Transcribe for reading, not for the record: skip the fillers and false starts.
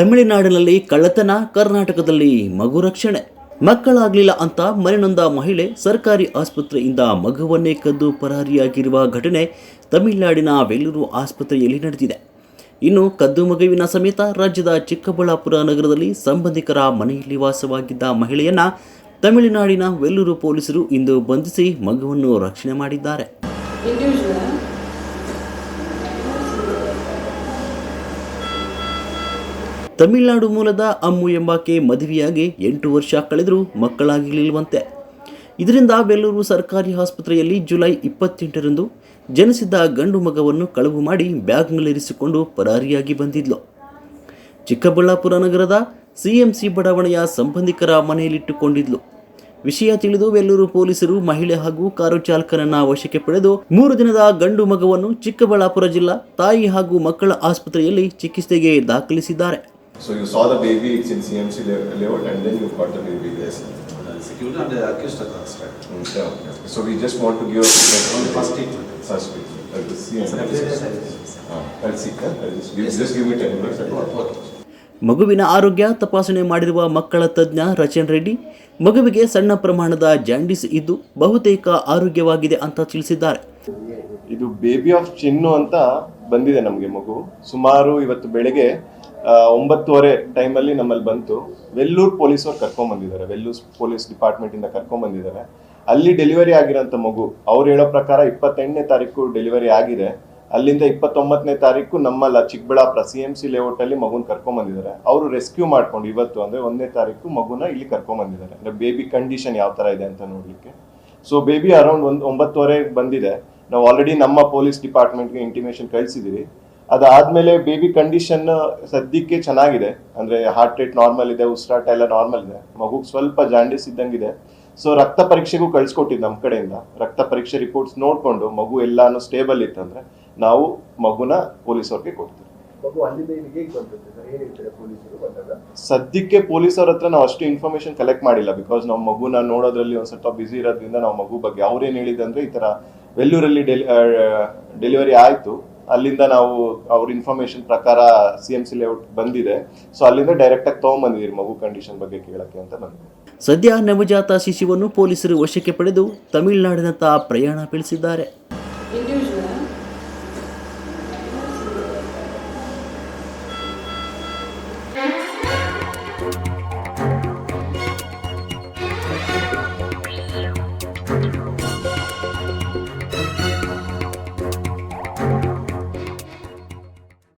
ತಮಿಳುನಾಡಿನಲ್ಲಿ ಕಳ್ಳತನ, ಕರ್ನಾಟಕದಲ್ಲಿ ಮಗು ರಕ್ಷಣೆ. ಮಕ್ಕಳಾಗಲಿಲ್ಲ ಅಂತ ಮನೆನೊಂದ ಮಹಿಳೆ ಸರ್ಕಾರಿ ಆಸ್ಪತ್ರೆಯಿಂದ ಮಗುವನ್ನೇ ಕದ್ದು ಪರಾರಿಯಾಗಿರುವ ಘಟನೆ ತಮಿಳುನಾಡಿನ ವೆಲ್ಲೂರು ಆಸ್ಪತ್ರೆಯಲ್ಲಿ ನಡೆದಿದೆ. ಇನ್ನು ಕದ್ದು ಮಗುವಿನ ಸಮೇತ ರಾಜ್ಯದ ಚಿಕ್ಕಬಳ್ಳಾಪುರ ನಗರದಲ್ಲಿ ಸಂಬಂಧಿಕರ ಮನೆಯಲ್ಲಿ ವಾಸವಾಗಿದ್ದ ಮಹಿಳೆಯನ್ನ ತಮಿಳುನಾಡಿನ ವೆಲ್ಲೂರು ಪೊಲೀಸರು ಇಂದು ಬಂಧಿಸಿ ಮಗುವನ್ನು ರಕ್ಷಣೆ ಮಾಡಿದ್ದಾರೆ. ತಮಿಳುನಾಡು ಮೂಲದ ಅಮ್ಮು ಎಂಬಾಕೆ ಮದುವೆಯಾಗಿ 8 ವರ್ಷ ಕಳೆದರೂ ಮಕ್ಕಳಾಗಿರಲಿಲ್ಲವಂತೆ. ಇದರಿಂದ ವೆಲ್ಲೂರು ಸರ್ಕಾರಿ ಆಸ್ಪತ್ರೆಯಲ್ಲಿ ಜುಲೈ 28ರಂದು ಜನಿಸಿದ್ದ ಗಂಡು ಮಗವನ್ನು ಕಳವು ಮಾಡಿ ಬ್ಯಾಗ್ನಲ್ಲಿರಿಸಿಕೊಂಡು ಪರಾರಿಯಾಗಿ ಬಂದಿದ್ಲು. ಚಿಕ್ಕಬಳ್ಳಾಪುರ ನಗರದ ಸಿಎಂಸಿ ಬಡಾವಣೆಯ ಸಂಬಂಧಿಕರ ಮನೆಯಲ್ಲಿಟ್ಟುಕೊಂಡಿದ್ಲು. ವಿಷಯ ತಿಳಿದು ವೆಲ್ಲೂರು ಪೊಲೀಸರು ಮಹಿಳೆ ಹಾಗೂ ಕಾರು ಚಾಲಕನನ್ನ ವಶಕ್ಕೆ ಪಡೆದು 3 ದಿನದ ಗಂಡು ಮಗವನ್ನು ಚಿಕ್ಕಬಳ್ಳಾಪುರ ಜಿಲ್ಲಾ ತಾಯಿ ಹಾಗೂ ಮಕ್ಕಳ ಆಸ್ಪತ್ರೆಯಲ್ಲಿ ಚಿಕಿತ್ಸೆಗೆ ದಾಖಲಿಸಿದ್ದಾರೆ. So you saw the baby, it's in CMC layout, and then you got the baby. Yes. Executed and accused of us, right? Okay. So we just want to give On the first treatment. First treatment. That is CMC. Let's see. Just give me 10 minutes. Okay. ಮಗುವಿನ ಆರೋಗ್ಯ ತಪಾಸಣೆ ಮಾಡಿರುವ ಮಕ್ಕಳ ತಜ್ಞ ರಚನ್ ರೆಡ್ಡಿ, ಮಗುವಿಗೆ ಸಣ್ಣ ಪ್ರಮಾಣದ jaundice ಇದ್ದು ಬಹುತೇಕ ಆರೋಗ್ಯವಾಗಿದೆ ಅಂತ ತಿಳಿಸಿದ್ದಾರೆ. ಇದು ಬೇಬಿ ಆಫ್ ಚಿನ್ನು ಅಂತ ಬಂದಿದೆ ನಮಗೆ ಮಗು. ಸುಮಾರು ಇವತ್ತು ಬೆಳಗ್ಗೆ 9:30 ಟೈಮಲ್ಲಿ ನಮ್ಮಲ್ಲಿ ಬಂತು. ವೆಲ್ಲೂರು ಪೊಲೀಸವ್ರು ಕರ್ಕೊಂಡ್ಬಂದಿದ್ದಾರೆ, ವೆಲ್ಲೂರು ಪೊಲೀಸ್ ಡಿಪಾರ್ಟ್ಮೆಂಟ್ ಇಂದ ಕರ್ಕೊಂಡ್ಬಂದಿದ್ದಾರೆ. ಅಲ್ಲಿ ಡೆಲಿವರಿ ಆಗಿರೋಂಥ ಮಗು ಅವ್ರು ಹೇಳೋ ಪ್ರಕಾರ 28ನೇ ತಾರೀಕು ಡೆಲಿವರಿ ಆಗಿದೆ. ಅಲ್ಲಿಂದ 29ನೇ ತಾರೀಕು ನಮ್ಮಲ್ಲ ಚಿಕ್ಕಬಳ್ಳಾಪುರ CMC ಲೇಔಟ್ ಅಲ್ಲಿ ಮಗುನ ಕರ್ಕೊಂಡ್ಬಂದಿದ್ದಾರೆ. ಅವರು ರೆಸ್ಕ್ಯೂ ಮಾಡ್ಕೊಂಡು ಇವತ್ತು ಅಂದ್ರೆ 1ನೇ ತಾರೀಕು ಮಗುನ ಇಲ್ಲಿ ಕರ್ಕೊಂಡ್ಬಂದಿದ್ದಾರೆ. ಅಂದ್ರೆ ಬೇಬಿ ಕಂಡೀಷನ್ ಯಾವ ತರ ಇದೆ ಅಂತ ನೋಡ್ಲಿಕ್ಕೆ. ಸೊ ಬೇಬಿ ಅರೌಂಡ್ 9:30 ಬಂದಿದೆ. ನಾವು ಆಲ್ರೆಡಿ ನಮ್ಮ ಪೊಲೀಸ್ ಡಿಪಾರ್ಟ್ಮೆಂಟ್ಗೆ ಇಂಟಿಮೇಷನ್ ಕಳಿಸಿದೀವಿ. ಅದಾದ್ಮೇಲೆ ಬೇಬಿ ಕಂಡೀಷನ್ ಸದ್ಯಕ್ಕೆ ಚೆನ್ನಾಗಿದೆ, ಅಂದ್ರೆ ಹಾರ್ಟ್ ರೇಟ್ ನಾರ್ಮಲ್ ಇದೆ, ಉಸಿರಾಟ ಎಲ್ಲ ನಾರ್ಮಲ್ ಇದೆ. ಮಗುಗೆ ಸ್ವಲ್ಪ ಜಾಂಡಿಸ್ ಇದ್ದಂಗಿದೆ. ಸೊ ರಕ್ತ ಪರೀಕ್ಷೆಗೂ ಕಳ್ಸಿಕೊಟ್ಟಿದ್ದು ನಮ್ಮ ಕಡೆಯಿಂದ. ರಕ್ತ ಪರೀಕ್ಷೆ ರಿಪೋರ್ಟ್ಸ್ ನೋಡ್ಕೊಂಡು ಮಗು ಎಲ್ಲಾನು ಸ್ಟೇಬಲ್ ಇತ್ತಂದ್ರೆ ನಾವು ಮಗುನ ಪೊಲೀಸವ್ರಿಗೆ ಕೊಡ್ತೀವಿ. ಸದ್ಯಕ್ಕೆ ಪೊಲೀಸವ್ರ ಹತ್ರ ನಾವು ಅಷ್ಟು ಇನ್ಫಾರ್ಮೇಶನ್ ಕಲೆಕ್ಟ್ ಮಾಡಿಲ್ಲ, ಬಿಕಾಸ್ ನಾವು ಮಗುನ ನೋಡೋದ್ರಲ್ಲಿ ಒಂದ್ ಸ್ವಲ್ಪ ಬಿಸಿ ಇರೋದ್ರಿಂದ ನಾವು ಮಗು ಬಗ್ಗೆ ಅವ್ರೇನ್ ಹೇಳಿದಂದ್ರೆ ಈ ತರ ವೆಲ್ಲೂರಲ್ಲಿ ಡೆಲಿವರಿ ಆಯ್ತು, ಅಲ್ಲಿಂದ ನಾವು ಅವ್ರ ಇನ್ಫಾರ್ಮೇಶನ್ ಪ್ರಕಾರ CMC ಲೇಔಟ್ ಬಂದಿದೆ. ಸೊ ಅಲ್ಲಿಂದ ಡೈರೆಕ್ಟ್ ಆಗಿ ತಗೊಂಡ್ಬಂದಿದ್ದೀರಿ ಮಗು ಕಂಡೀಷನ್ ಬಗ್ಗೆ ಕೇಳಕ್ಕೆ ಅಂತ ಬಂದಿದೆ. ಸದ್ಯ ನವಜಾತ ಶಿಶುವನ್ನು ಪೊಲೀಸರು ವಶಕ್ಕೆ ಪಡೆದು ತಮಿಳುನಾಡಿನತ್ತ ಪ್ರಯಾಣ ಬೆಳೆಸಿದ್ದಾರೆ.